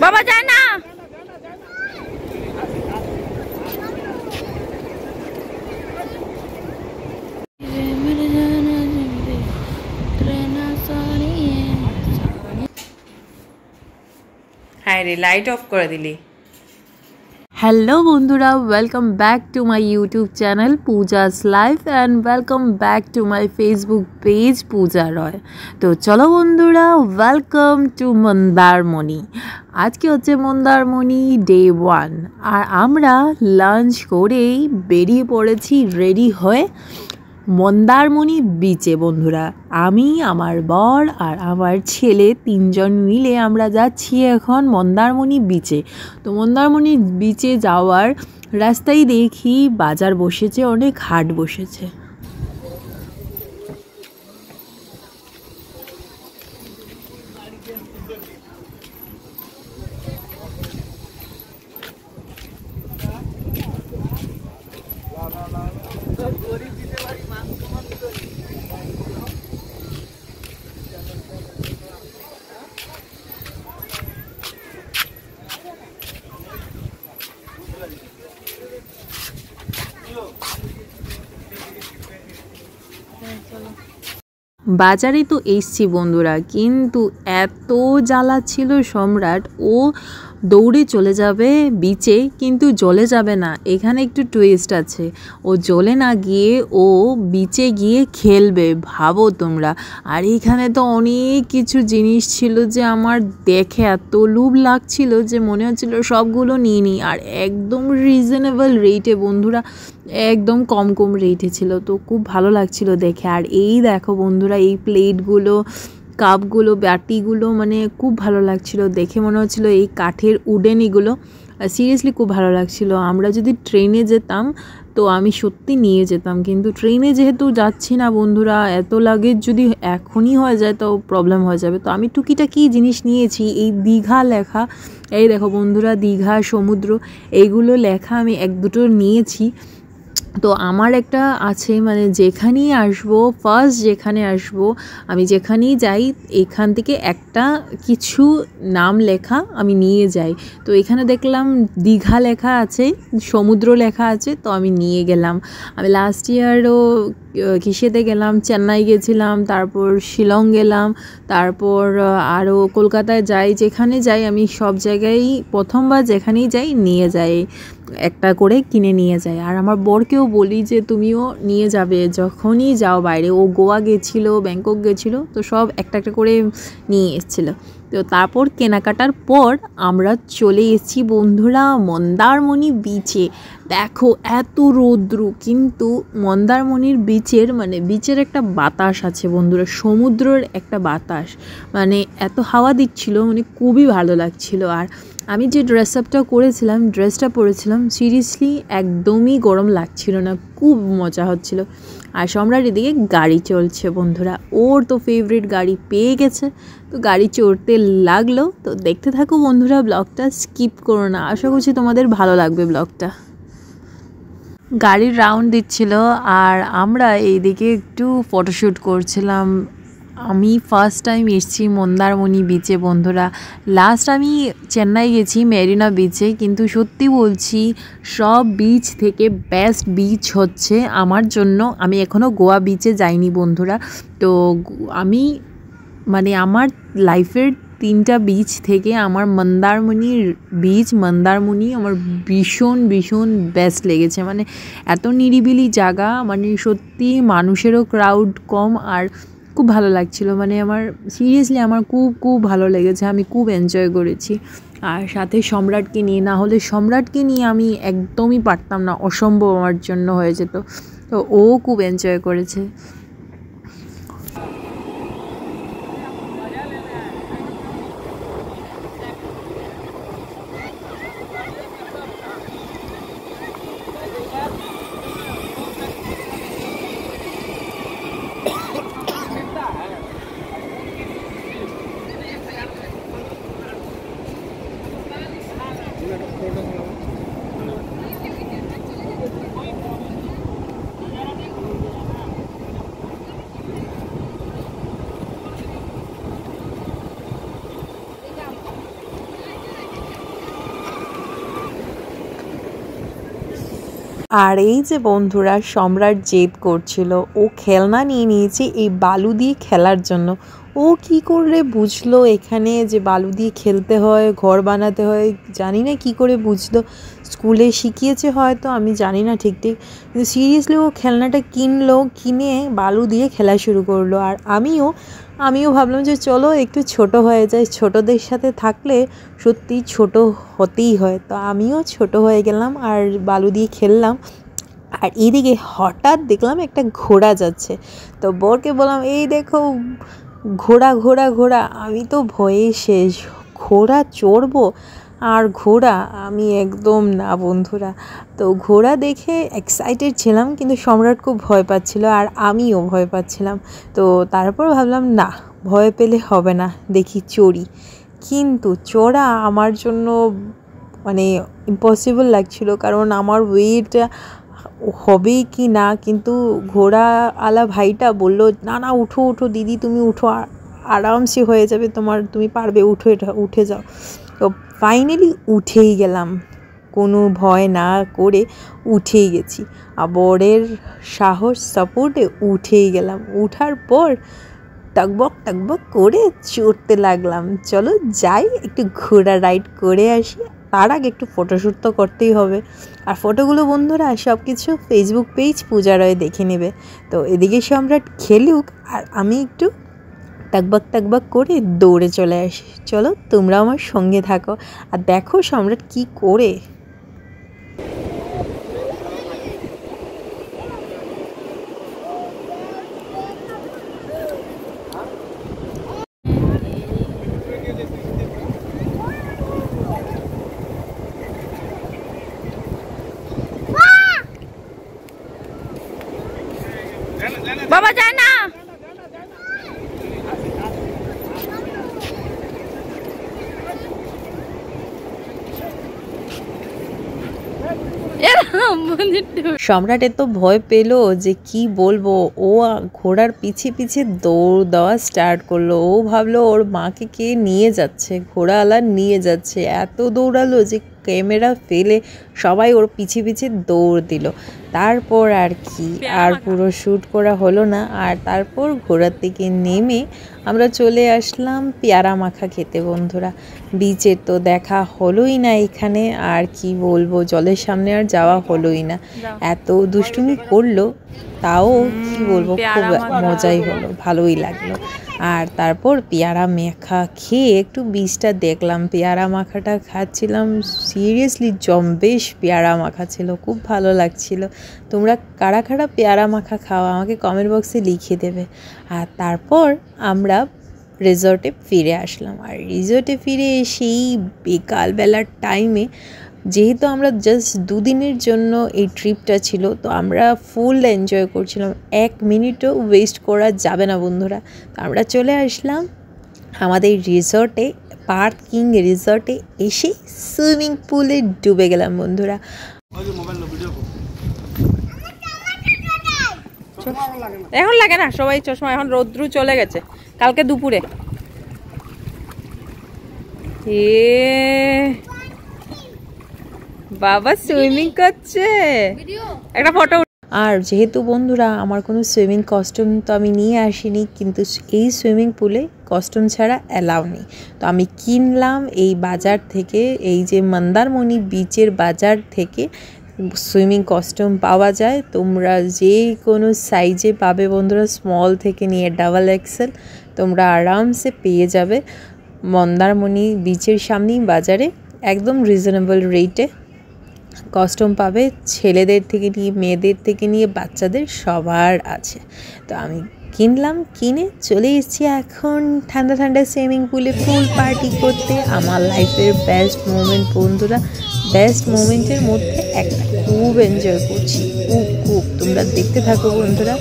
বাবা যায় না। হ্যাঁ রে, লাইট অফ করে দিলি। হ্যালো বন্ধুরা, welcome back to my YouTube channel Pooja's life and welcome back to my Facebook page Pooja Roy. তো চলো বন্ধুরা, ওয়েলকাম টু মন্দারমণি। আজকে হচ্ছে মন্দারমণি ডে 1 আর আমরা লাঞ্চ করেই বেরিয়ে পড়েছি রেডি হয়ে মন্দারমণি বিচে। বন্ধুরা, আমি, আমার বর আর আমার ছেলে 3 জন মিলে আমরা যাচ্ছি এখন মন্দারমণি বিচে। তো মন্দারমণি বিচে যাওয়ার রাস্তায় দেখি বাজার বসেছে, অনেক হাট বসেছে। বাজারে তো এসছি বন্ধুরা, কিন্তু এত জ্বালা ছিল সম্রাট, ও দৌড়ে চলে যাবে বিচে, কিন্তু জলে যাবে না। এখানে একটু টুইস্ট আছে, ও জলে না গিয়ে ও বিচে গিয়ে খেলবে, ভাবো তোমরা। আর এখানে তো অনেক কিছু জিনিস ছিল যে আমার দেখে এত লোভ লাগছিল যে মনে হচ্ছিল সবগুলো নিয়ে নিই। আর একদম রিজনেবল রেটে বন্ধুরা, একদম কম কম রেটে ছিল, তো খুব ভালো লাগছিল দেখে। আর এই দেখো বন্ধুরা, এই প্লেটগুলো, কাপগুলো, বাটিগুলো, মানে খুব ভালো লাগছিল দেখে, মনে হচ্ছিলো এই কাঠের উডেন এগুলো। সিরিয়াসলি খুব ভালো লাগছিল। আমরা যদি ট্রেনে যেতাম তো আমি সত্যি নিয়ে যেতাম, কিন্তু ট্রেনে যেহেতু যাচ্ছি না বন্ধুরা, এত লাগেজ যদি এখনই হয়ে যায় তো প্রবলেম হয়ে যাবে। তো আমি টুকিটাকি জিনিস নিয়েছি। এই দীঘা লেখা, এই দেখো বন্ধুরা, দীঘা সমুদ্র, এইগুলো লেখা আমি 1-2টো নিয়েছি। তো আমার একটা আছে, মানে যেখানেই আসবো, ফার্স্ট যেখানে আসবো, আমি যেখানেই যাই এখান থেকে একটা কিছু নাম লেখা আমি নিয়ে যাই। তো এখানে দেখলাম দীঘা লেখা আছে, সমুদ্র লেখা আছে, তো আমি নিয়ে গেলাম। আমি লাস্ট ইয়ারও কিসেতে গেলাম, চেন্নাই গেছিলাম, তারপর শিলং গেলাম, তারপর আরও কলকাতায় যাই, যেখানে যাই আমি সব জায়গায় প্রথমবার যেখানেই যাই নিয়ে যাই, একটা করে কিনে নিয়ে যাই। আর আমার বরকেও বলি যে তুমিও নিয়ে যাবে যখনই যাও বাইরে। ও গোয়া গেছিলো, ব্যাংকক গেছিলো, তো সব একটা একটা করে নিয়ে এসেছিলো। তো তারপর কেনাকাটার পর আমরা চলে এসেছি বন্ধুরা মন্দারমণি বিচে। দেখো এত রৌদ্র, কিন্তু মন্দারমণির বিচের, মানে বিচের একটা বাতাস আছে বন্ধুরা, সমুদ্রের একটা বাতাস, মানে এত হাওয়া দিচ্ছিল, মানে খুবই ভালো লাগছিল। আর আমি যে ড্রেস আপটা করেছিলাম, ড্রেসটা পরেছিলাম, সিরিয়াসলি একদমই গরম লাগছিল না, খুব মজা হচ্ছিল। আর সম্রাট এদিকে গাড়ি চলছে বন্ধুরা, ওর তো ফেভারিট গাড়ি পেয়ে গেছে, তো গাড়ি চড়তে লাগলো। তো দেখতে থাকো বন্ধুরা, ব্লগটা স্কিপ করো না, আশা করছি তোমাদের ভালো লাগবে ব্লগটা। গাড়ির রাউন্ড দিচ্ছিল আর আমরা এইদিকে একটু ফটোশ্যুট করছিলাম। আমি ফার্স্ট টাইম এসেছি মন্দারমণি বিচে বন্ধুরা। লাস্ট আমি চেন্নাই গেছি মেরিনা বিচে, কিন্তু সত্যি বলছি সব বিচ থেকে বেস্ট বিচ হচ্ছে আমার জন্য। আমি এখনও গোয়া বিচে যাইনি বন্ধুরা। তো আমি, মানে আমার লাইফের 3টা বিচ থেকে আমার মন্দারমণি আমার ভীষণ ভীষণ বেস্ট লেগেছে। মানে এত নিরিবিলি জায়গা, মানে সত্যি মানুষেরও ক্রাউড কম, আর খুব ভালো লাগছিল। মানে আমার সিরিয়াসলি আমার খুব খুব ভালো লেগেছে, আমি খুব এনজয় করেছি। আর সাথে সম্রাটকে নিয়ে, না হলে সম্রাটকে নিয়ে আমি একদমই পারতাম না, অসম্ভব আমার জন্য হয়ে যেত। তো ও খুব এনজয় করেছে। আর এই যে বন্ধুরা সম্রাট জেদ করছিল, ও খেলনা নিয়ে নিয়েছে এই বালু দিয়ে খেলার জন্য। ও কি করলে বুঝলো এখানে যে বালু দিয়ে খেলতে হয়, ঘর বানাতে হয়, জানি না কি করে বুঝলো, স্কুলে শিখিয়েছে হয়তো, আমি জানি না ঠিক ঠিক, কিন্তু সিরিয়াসলি ও খেলনাটা কিনলো, কিনে বালু দিয়ে খেলা শুরু করলো। আর আমিও ভাবলাম যে চলো একটু ছোট হয়ে যায়, ছোটদের সাথে থাকলে সত্যি ছোট হতেই হয়। তো আমিও ছোট হয়ে গেলাম আর বালু দিয়ে খেললাম। আর এদিকে হঠাৎ দেখলাম একটা ঘোড়া যাচ্ছে, তো বরকে বললাম এই দেখো ঘোড়া ঘোড়া ঘোড়া। আমি তো ভয়ে শেষ, ঘোড়া চড়বো আর ঘোড়া, আমি একদম না বন্ধুরা। তো ঘোড়া দেখে এক্সাইটেড ছিলাম, কিন্তু সম্রাট খুব ভয় পাচ্ছিল আর আমিও ভয় পাচ্ছিলাম। তো তারপর ভাবলাম না, ভয় পেলে হবে না, দেখি চড়ি। কিন্তু চড়া আমার জন্য মানে ইম্পসিবল লাগছিল, কারণ আমার ওয়েট হবে কি না। কিন্তু ঘোড়াওয়ালা ভাইটা বললো না না উঠো উঠো দিদি, তুমি উঠো, আরামসে হয়ে যাবে তোমার, তুমি পারবে, উঠো, এটা উঠে যাও। তো ফাইনালি উঠেই গেলাম, কোনো ভয় না করে উঠেই গেছি। আর বরের সাহস সাপোর্টে উঠেই গেলাম। উঠার পর টকবক করে চড়তে লাগলাম। চলো যাই একটু ঘোড়া রাইড করে আসি, তার আগে একটু ফটোশ্যুট তো করতেই হবে। আর ফটোগুলো বন্ধুরা সব কিছু ফেসবুক পেজ পূজারয় দেখে নেবে। তো এদিকে সম্রাট খেলুক আর আমি একটু টাকবাক করে দৌড়ে চলে আসি। চলো তোমরা আমার সঙ্গে থাকো আর দেখো সম্রাট কি করে। বাবা যায় না, সম্রাট এত ভয় পেল যে কি বলবো। ও ঘোড়ার পিছে দৌড় দেওয়া স্টার্ট করলো। ও ভাবলো ওর মাকে কে নিয়ে যাচ্ছে, ঘোড়াওয়ালা নিয়ে যাচ্ছে। এত দৌড়ালো যে ক্যামেরা ফেলে সবাই ওর পিছে দৌড় দিল। তারপর আর কি, আর পুরো শ্যুট করা হলো না। আর তারপর ঘোড়ার থেকে নেমে আমরা চলে আসলাম পেয়ারা মাখা খেতে বন্ধুরা। বিচের তো দেখা হলোই না এখানে, আর কি বলবো, জলের সামনে আর যাওয়া হলোই না। এত দুষ্টুমি করলো, তাও কি বলবো, খুব মজাই হলো, ভালোই লাগলো। আর তারপর পেয়ারা মাখা খেয়ে একটু বীজটা দেখলাম, পেয়ারা মাখাটা খাচ্ছিলাম, সিরিয়াসলি জম্বেশ পেয়ারা মাখা ছিল, খুব ভালো লাগছিল। তোমরা কারা কারা পেয়ারা মাখা খাও আমাকে কমেন্ট বক্সে লিখে দেবে। আর তারপর আমরা রিসর্টে ফিরে আসলাম। আর রিসর্টে ফিরে এসেই বিকালবেলার টাইমে, যেহেতু আমরা জাস্ট 2 দিনের জন্য এই ট্রিপটা ছিল, তো আমরা ফুল এনজয় করছিলাম, 1 মিনিটও ওয়েস্ট করা যাবে না বন্ধুরা। তো আমরা চলে আসলাম আমাদের রিসর্টে, পার্কিং রিসর্টে এসে সুইমিং পুলে ডুবে গেলাম বন্ধুরা। এখন লাগে না, সবাই চশমা, এখন রৌদ্র চলে গেছে, কালকে দুপুরে। বাবা সুইমিং করছে, একটা ফটো। আর যেহেতু বন্ধুরা আমার কোনো সুইমিং কস্টিউম তো আমি নিয়ে আসিনি, কিন্তু এই সুইমিং পুলে কস্টিউম ছাড়া অ্যালাউ নেই। তো আমি কিনলাম এই বাজার থেকে, এই যে মন্দারমণি বিচের বাজার থেকে সুইমিং কস্টিউম পাওয়া যায়। তোমরা যে কোনো সাইজে পাবে বন্ধুরা, স্মল থেকে নিয়ে ডাবল এক্সেল তোমরা আরামসে পেয়ে যাবে মন্দারমণি বিচের সামনেই বাজারে, একদম রিজনেবল রেটে কস্টিউম পাবে। ছেলেদের থেকে নিয়ে মেয়েদের থেকে নিয়ে বাচ্চাদের সবার আছে। তো আমি কিনলাম, কিনে চলে এসেছি এখন ঠান্ডা ঠান্ডা সুইমিং পুলে ফুল পার্টি করতে। আমার লাইফের বেস্ট মোমেন্ট বন্ধুরা, বেস্ট মোমেন্টের মধ্যে একটা, খুব এনজয় করছি, খুব। তোমরা দেখতে থাকো বন্ধুরা।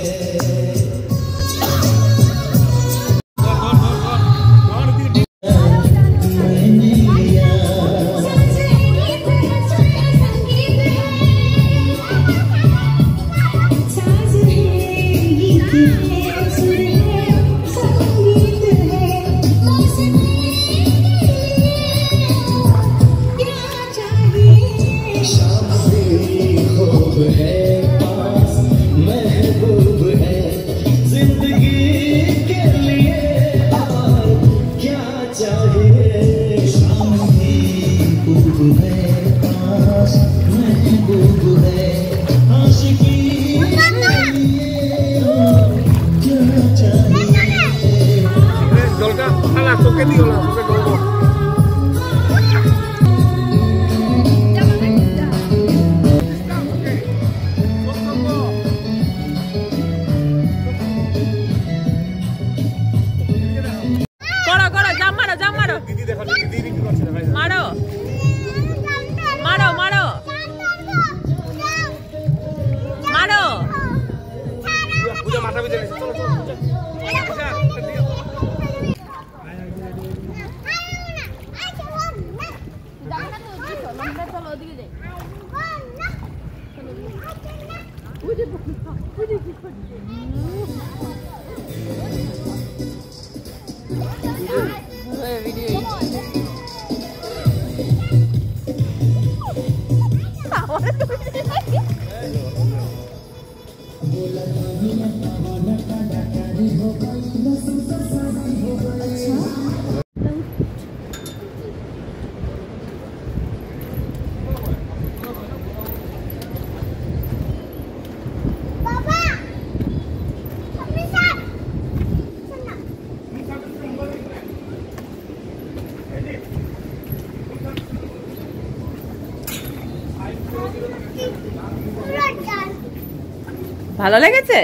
ভালো লেগেছে?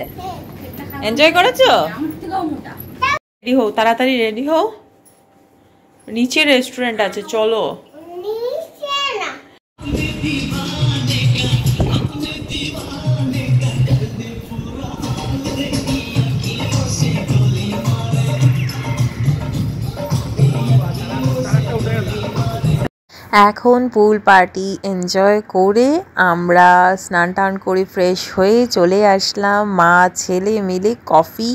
এনজয় করেছো? রেডি হও, তাড়াতাড়ি রেডি হও, নিচে রেস্টুরেন্ট আছে, চলো। এখন পুল পার্টি এনজয় করে আমরা স্নান টান করে ফ্রেশ হয়ে চলে আসলাম মা ছেলে মিলে কফি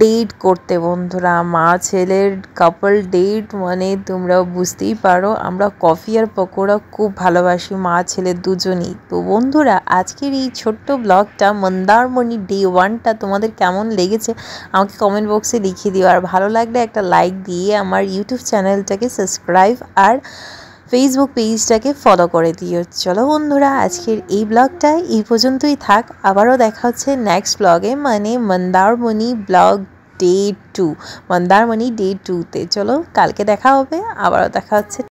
ডেট করতে। বন্ধুরা, মা ছেলের কাপল ডেট মানে তোমরা বুঝতেই পারো আমরা কফি আর পকোড়া খুব ভালোবাসি মা ছেলে দুজনেই। তো বন্ধুরা, আজকের এই ছোট্ট ব্লগটা মন্দারমণি ডে 1টা তোমাদের কেমন লেগেছে আমাকে কমেন্ট বক্সে লিখে দিও। আর ভালো লাগলে একটা লাইক দিয়ে আমার ইউটিউব চ্যানেলটাকে সাবস্ক্রাইব আর ফেসবুক পেজটাকে ফলো করে দিও। চলো বন্ধুরা, আজকের এই ব্লগটা এই পর্যন্তই থাক। আবারও দেখা হচ্ছে নেক্সট ব্লগে, মানে Mandarmani blog day 2, Mandarmani day 2তে। চলো কালকে দেখা হবে, আবারও দেখা হচ্ছে।